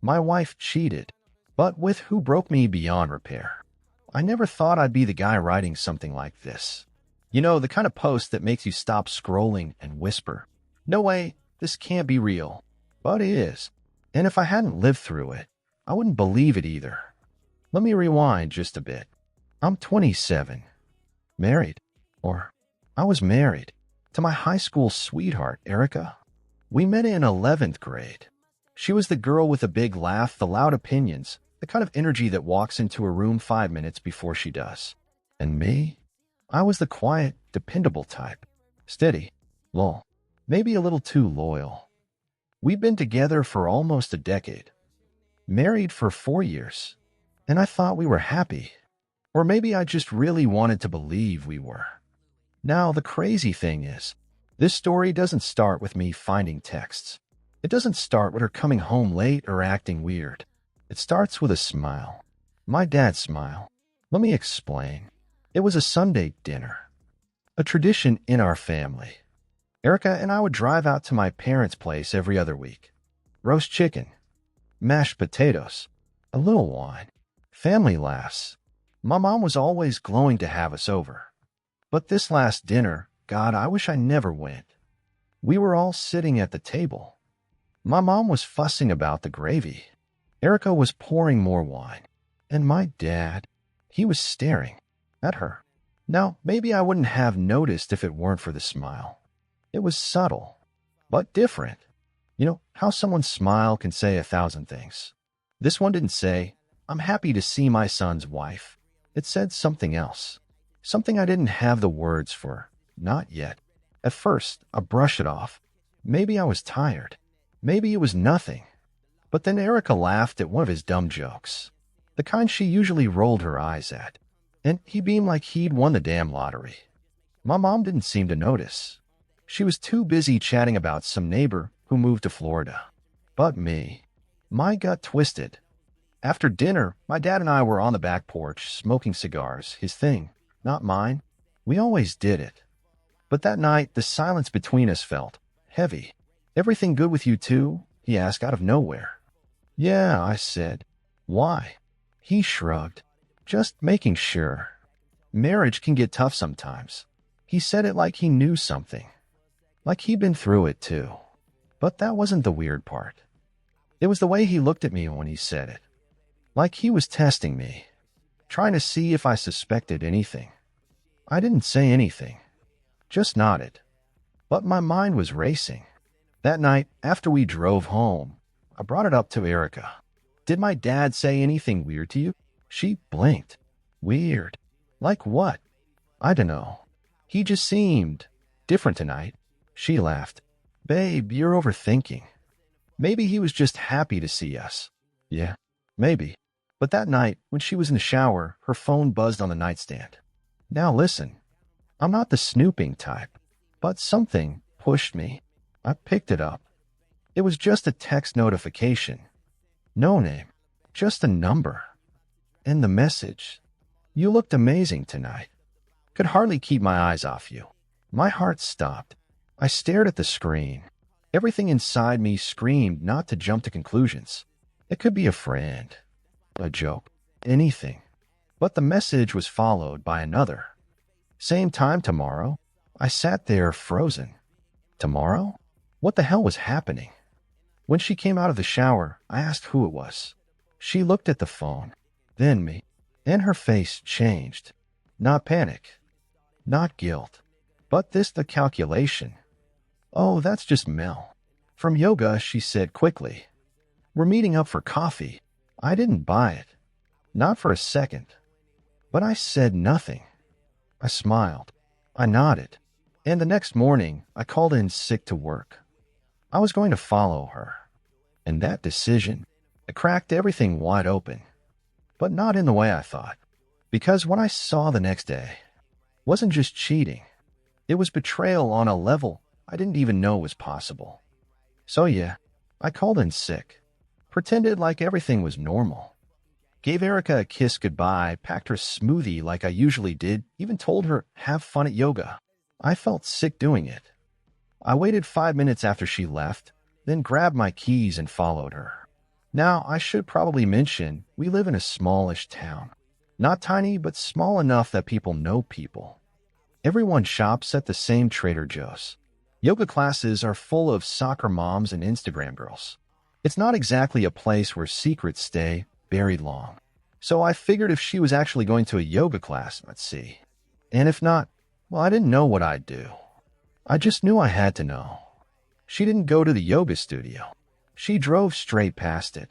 My wife cheated, but with who broke me beyond repair. I never thought I'd be the guy writing something like this. You know, the kind of post that makes you stop scrolling and whisper, "No way, this can't be real." But it is. And if I hadn't lived through it, I wouldn't believe it either. Let me rewind just a bit. I'm 27. Married. Or, I was married to my high school sweetheart, Erica. We met in 11th grade. She was the girl with the big laugh, the loud opinions, the kind of energy that walks into a room 5 minutes before she does. And me? I was the quiet, dependable type. Steady. Lol. Maybe a little too loyal. We've been together for almost a decade. Married for 4 years. And I thought we were happy. Or maybe I just really wanted to believe we were. Now, the crazy thing is, this story doesn't start with me finding texts. It doesn't start with her coming home late or acting weird. It starts with a smile. My dad's smile. Let me explain. It was a Sunday dinner. A tradition in our family. Erica and I would drive out to my parents' place every other week. Roast chicken. Mashed potatoes. A little wine. Family laughs. My mom was always glowing to have us over. But this last dinner, God, I wish I never went. We were all sitting at the table. My mom was fussing about the gravy. Erica was pouring more wine. And my dad, he was staring at her. Now, maybe I wouldn't have noticed if it weren't for the smile. It was subtle, but different. You know, how someone's smile can say 1,000 things. This one didn't say, "I'm happy to see my son's wife." It said something else. Something I didn't have the words for. Not yet. At first, I brushed it off. Maybe I was tired. Maybe it was nothing. But then Erica laughed at one of his dumb jokes. The kind she usually rolled her eyes at. And he beamed like he'd won the damn lottery. My mom didn't seem to notice. She was too busy chatting about some neighbor who moved to Florida. But me. My gut twisted. After dinner, my dad and I were on the back porch, smoking cigars, his thing, not mine. We always did it. But that night, the silence between us felt heavy. "Everything good with you too?" he asked out of nowhere. "Yeah," I said. "Why?" He shrugged. "Just making sure. Marriage can get tough sometimes." He said it like he knew something. Like he'd been through it too. But that wasn't the weird part. It was the way he looked at me when he said it. Like he was testing me. Trying to see if I suspected anything. I didn't say anything. Just nodded. But my mind was racing. That night, after we drove home, I brought it up to Erica. "Did my dad say anything weird to you?" She blinked. "Weird? Like what?" "I dunno. He just seemed different tonight." She laughed. "Babe, you're overthinking. Maybe he was just happy to see us." "Yeah, maybe." But that night, when she was in the shower, her phone buzzed on the nightstand. Now listen, I'm not the snooping type, but something pushed me. I picked it up. It was just a text notification. No name, just a number. And the message, "You looked amazing tonight. Could hardly keep my eyes off you." My heart stopped. I stared at the screen. Everything inside me screamed not to jump to conclusions. It could be a friend, a joke, anything. But the message was followed by another. "Same time tomorrow." I sat there frozen. Tomorrow? What the hell was happening? When she came out of the shower, I asked who it was. She looked at the phone, then me, and her face changed. Not panic, not guilt, but the calculation. "Oh, that's just Mel. From yoga," she said quickly. "We're meeting up for coffee." I didn't buy it. Not for a second. But I said nothing. I smiled. I nodded. And the next morning, I called in sick to work. I was going to follow her. And that decision, it cracked everything wide open. But not in the way I thought. Because what I saw the next day wasn't just cheating. It was betrayal on a level I didn't even know was possible. So yeah, I called in sick. Pretended like everything was normal. Gave Erica a kiss goodbye, packed her smoothie like I usually did, even told her, "Have fun at yoga." I felt sick doing it. I waited 5 minutes after she left, then grabbed my keys and followed her. Now, I should probably mention we live in a smallish town. Not tiny, but small enough that people know people. Everyone shops at the same Trader Joe's. Yoga classes are full of soccer moms and Instagram girls. It's not exactly a place where secrets stay buried long. So I figured if she was actually going to a yoga class, let's see. And if not, well, I didn't know what I'd do. I just knew I had to know. She didn't go to the yoga studio. She drove straight past it.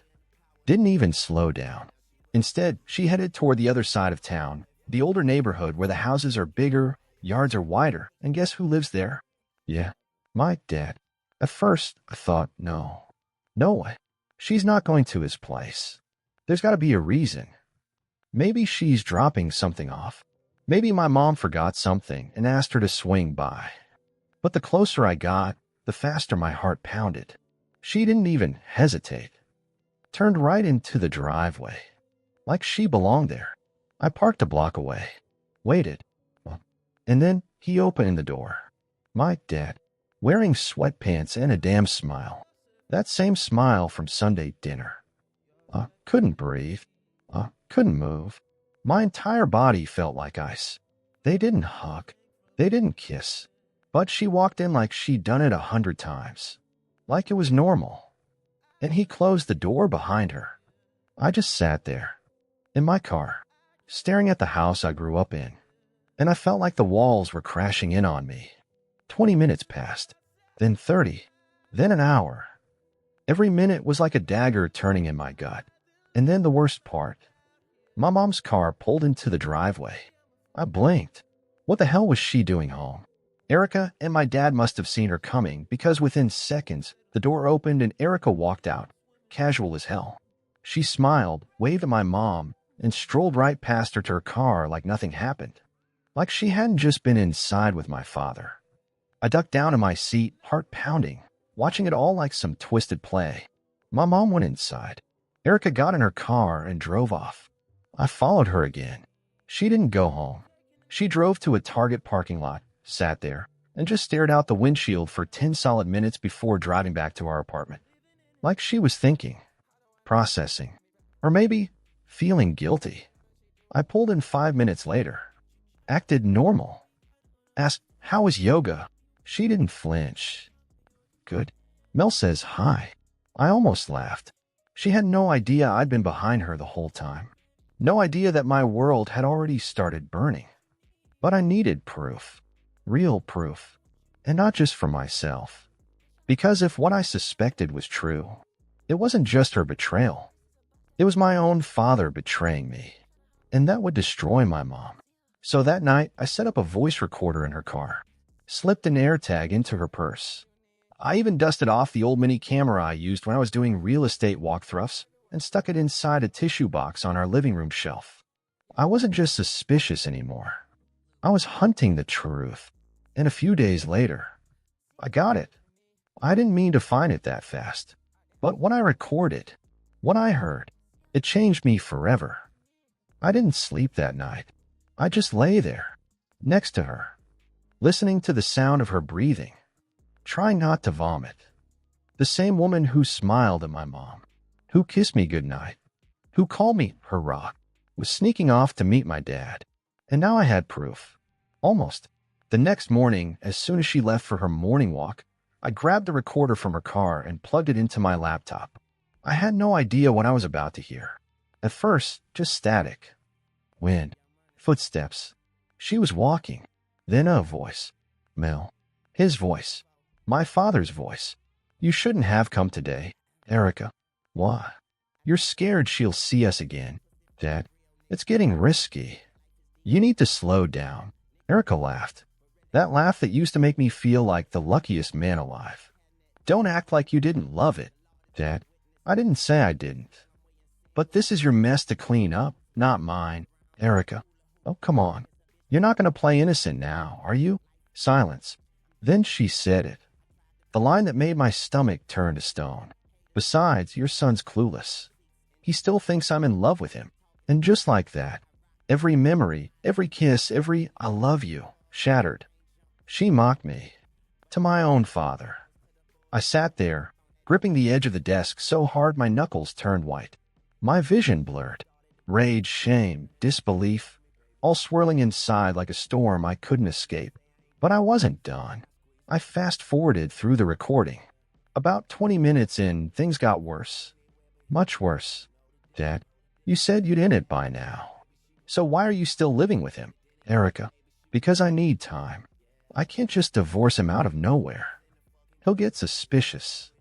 Didn't even slow down. Instead, she headed toward the other side of town, the older neighborhood where the houses are bigger, yards are wider, and guess who lives there? Yeah, my dad. At first, I thought, no way. She's not going to his place. There's got to be a reason. Maybe she's dropping something off. Maybe my mom forgot something and asked her to swing by. But the closer I got, the faster my heart pounded. She didn't even hesitate. Turned right into the driveway. Like she belonged there. I parked a block away. Waited. And then he opened the door. My dad, wearing sweatpants and a damn smile. That same smile from Sunday dinner. Couldn't breathe. Couldn't move. My entire body felt like ice. They didn't hug. They didn't kiss. But she walked in like she'd done it 100 times. Like it was normal. And he closed the door behind her. I just sat there, in my car, staring at the house I grew up in. And I felt like the walls were crashing in on me. 20 minutes passed, then 30, then an hour. Every minute was like a dagger turning in my gut. And then the worst part. My mom's car pulled into the driveway. I blinked. What the hell was she doing home? Erica and my dad must have seen her coming because within seconds, the door opened and Erica walked out, casual as hell. She smiled, waved at my mom, and strolled right past her to her car like nothing happened. Like she hadn't just been inside with my father. I ducked down in my seat, heart pounding, watching it all like some twisted play. My mom went inside. Erica got in her car and drove off. I followed her again. She didn't go home. She drove to a Target parking lot, sat there, and just stared out the windshield for 10 solid minutes before driving back to our apartment. Like she was thinking, processing, or maybe feeling guilty. I pulled in 5 minutes later. Acted normal. Asked, how was yoga? She didn't flinch. Good. Mel says hi. I almost laughed. She had no idea I'd been behind her the whole time. No idea that my world had already started burning. But I needed proof. Real proof. And not just for myself. Because if what I suspected was true, it wasn't just her betrayal. It was my own father betraying me. And that would destroy my mom. So that night, I set up a voice recorder in her car. Slipped an AirTag into her purse. I even dusted off the old mini camera I used when I was doing real estate walkthroughs and stuck it inside a tissue box on our living room shelf. I wasn't just suspicious anymore. I was hunting the truth. And a few days later, I got it. I didn't mean to find it that fast. But when I recorded, what I heard, it changed me forever. I didn't sleep that night. I just lay there, next to her, listening to the sound of her breathing, trying not to vomit. The same woman who smiled at my mom, who kissed me goodnight, who called me her rock, was sneaking off to meet my dad. And now I had proof. Almost. The next morning, as soon as she left for her morning walk, I grabbed the recorder from her car and plugged it into my laptop. I had no idea what I was about to hear. At first, just static. Wind. Footsteps. She was walking. Then a voice. Mel. His voice. My father's voice. You shouldn't have come today, Erica. Why? You're scared she'll see us again. Dad, it's getting risky. You need to slow down. Erica laughed. That laugh that used to make me feel like the luckiest man alive. Don't act like you didn't love it, Dad. I didn't say I didn't. But this is your mess to clean up, not mine, Erica. Oh, come on. You're not going to play innocent now, are you? Silence. Then she said it. The line that made my stomach turn to stone. Besides, your son's clueless. He still thinks I'm in love with him. And just like that, every memory, every kiss, every I love you, shattered. She mocked me. To my own father. I sat there, gripping the edge of the desk so hard my knuckles turned white. My vision blurred. Rage, shame, disbelief, all swirling inside like a storm I couldn't escape. But I wasn't done. I fast-forwarded through the recording. About 20 minutes in, things got worse. Much worse. Dad, you said you'd end it by now. So why are you still living with him? Erica, because I need time. I can't just divorce him out of nowhere. He'll get suspicious.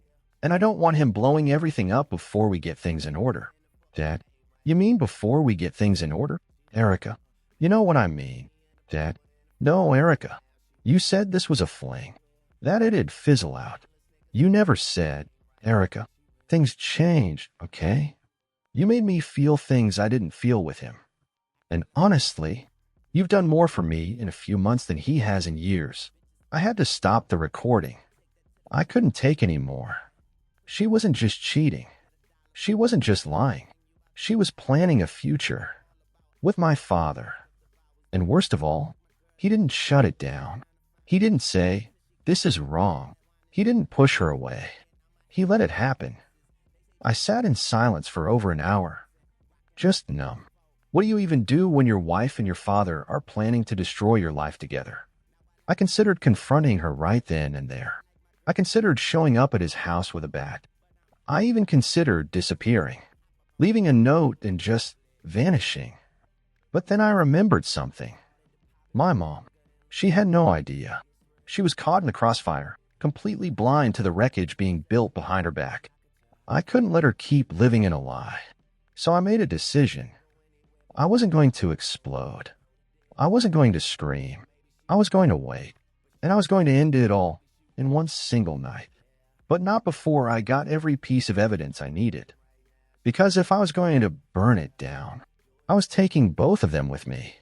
And I don't want him blowing everything up before we get things in order. Dad, you mean before we get things in order? Erica, you know what I mean. Dad, no, Erica. You said this was a fling. That it'd fizzle out. You never said, Erica, things changed, okay? You made me feel things I didn't feel with him. And honestly, you've done more for me in a few months than he has in years. I had to stop the recording. I couldn't take any more. She wasn't just cheating. She wasn't just lying. She was planning a future with my father. And worst of all, he didn't shut it down. He didn't say, this is wrong. He didn't push her away. He let it happen. I sat in silence for over an hour, just numb. What do you even do when your wife and your father are planning to destroy your life together? I considered confronting her right then and there. I considered showing up at his house with a bat. I even considered disappearing, leaving a note and just vanishing. But then I remembered something. My mom. She had no idea. She was caught in the crossfire, completely blind to the wreckage being built behind her back. I couldn't let her keep living in a lie. So I made a decision. I wasn't going to explode. I wasn't going to scream. I was going to wait. And I was going to end it all in one single night. But not before I got every piece of evidence I needed. Because if I was going to burn it down, I was taking both of them with me.